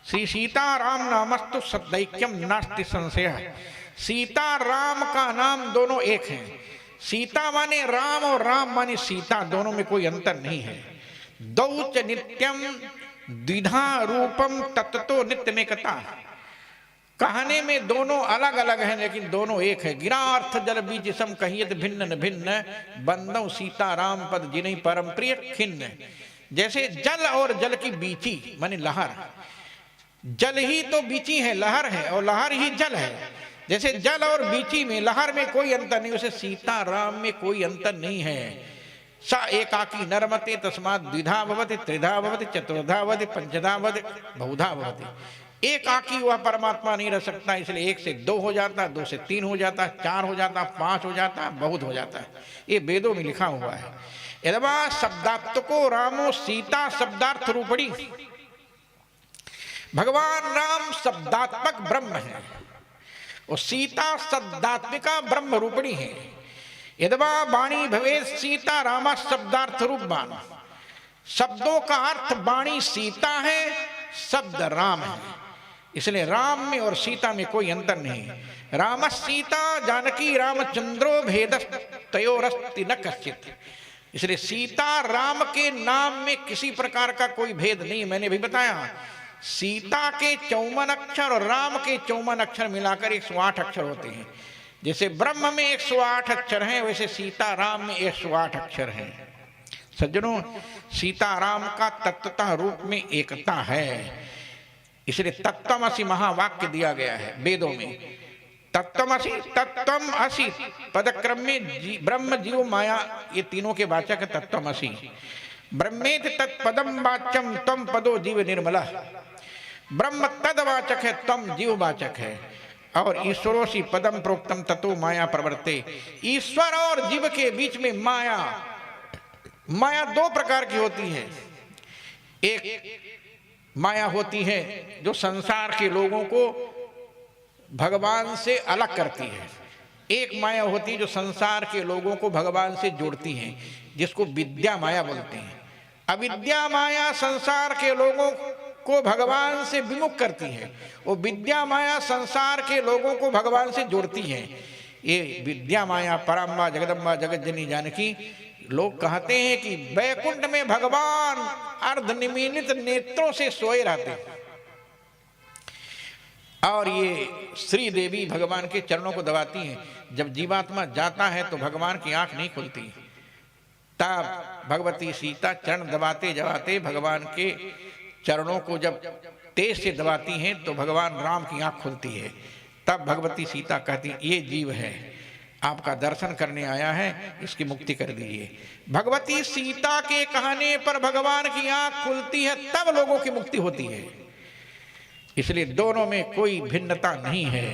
श्री सीताराम नामस्तु सदैक्यम नास्ति संशय। सीता राम का नाम दोनों एक हैं। सीता माने राम और राम माने सीता, दोनों में कोई अंतर नहीं है। दौ च नित्यम द्विधा रूपम तत्तो नित्य में कथा। कहने में दोनों अलग अलग हैं लेकिन दोनों एक है। गिरा अर्थ जल बीज सम कहियत भिन्न भिन्न, बंदौ सीता राम पद जिन्हीं परम प्रिय खिन्न। जैसे जल और जल की बीची माने लहर, जल ही तो बीची है, लहर है, और लहर ही जल है। जैसे जल और बीची में लहर में कोई अंतर नहीं, वैसे सीता राम में कोई अंतर नहीं है। स एकाकी नरमते तस्मात् द्विधा भवति त्रिधा भवति चतुर्धा भवति पंचधा भवति बहुधा भवति। एकाकी वह परमात्मा नहीं रह सकता, इसलिए 1 से 2 हो जाता है, 2 से 3 हो जाता है, 4 हो जाता है, 5 हो जाता है, बहुत हो जाता है। ये वेदों में लिखा हुआ है। यदवा शब्दात्मको रामो सीता शब्दार्थ रूपणी। भगवान राम शब्दात्मक ब्रह्म है और सीता शब्दात्मिका ब्रह्म रूपणी है। यदवा वाणी भवे सीता रामा शब्दार्थ रूपवान। शब्दों का अर्थ वाणी सीता है, शब्द राम है, इसलिए राम में और सीता में कोई अंतर नहीं। राम सीता जानकी रामचंद्रो भेद तयोरस्ति न कश्चित। इसलिए सीता राम के नाम में किसी प्रकार का कोई भेद नहीं। मैंने भी बताया सीता के 54 अक्षर और राम के 54 अक्षर मिलाकर 108 अक्षर होते हैं। जैसे ब्रह्म में 108 अक्षर हैं, वैसे सीता राम में 108 अक्षर हैं। सज्जनों, सीता राम का तत्वतः रूप में एकता है, इसलिए तत्त्वमसि महावाक्य दिया गया है वेदों में। तत्त्वमसि तत्त्वम असि पदक्रम में ब्रह्म जीव माया, ये तीनों के वाचक है तत्त्वमसि। ब्रह्मेति तत्पदम वाच्यम तम पदो जीव निर्मला। ब्रह्म तदवाचक है, तम जीववाचक है। और ईश्वरोसी पदम प्रोक्तम ततो माया प्रवर्ते। ईश्वर और जीव के बीच में माया, माया 2 प्रकार की होती है। एक माया होती है जो संसार के लोगों को भगवान से अलग करती है। एक माया होती है जो संसार के लोगों को भगवान से जोड़ती है, जिसको विद्या माया बोलते हैं। अविद्या माया संसार के लोगों को भगवान से विमुख करती है, वो विद्या माया संसार के लोगों को भगवान से जोड़ती है। ये विद्या माया पराम्बा जगदम्बा जगत जननी जानकी। लोग कहते हैं कि वैकुंठ में भगवान अर्धनिमीलित नेत्रों से सोए रहते हैं, और ये श्री देवी भगवान के चरणों को दबाती हैं। जब जीवात्मा जाता है तो भगवान की आंख नहीं खुलती, तब भगवती सीता चरण दबाते दबाते भगवान के चरणों को जब तेज से दबाती हैं तो भगवान राम की आंख खुलती है। तब भगवती सीता कहती ये जीव है, आपका दर्शन करने आया है, इसकी मुक्ति कर दीजिए। भगवती सीता के कहने पर भगवान की आंख खुलती है, तब लोगों की मुक्ति होती है। इसलिए दोनों में कोई भिन्नता नहीं है।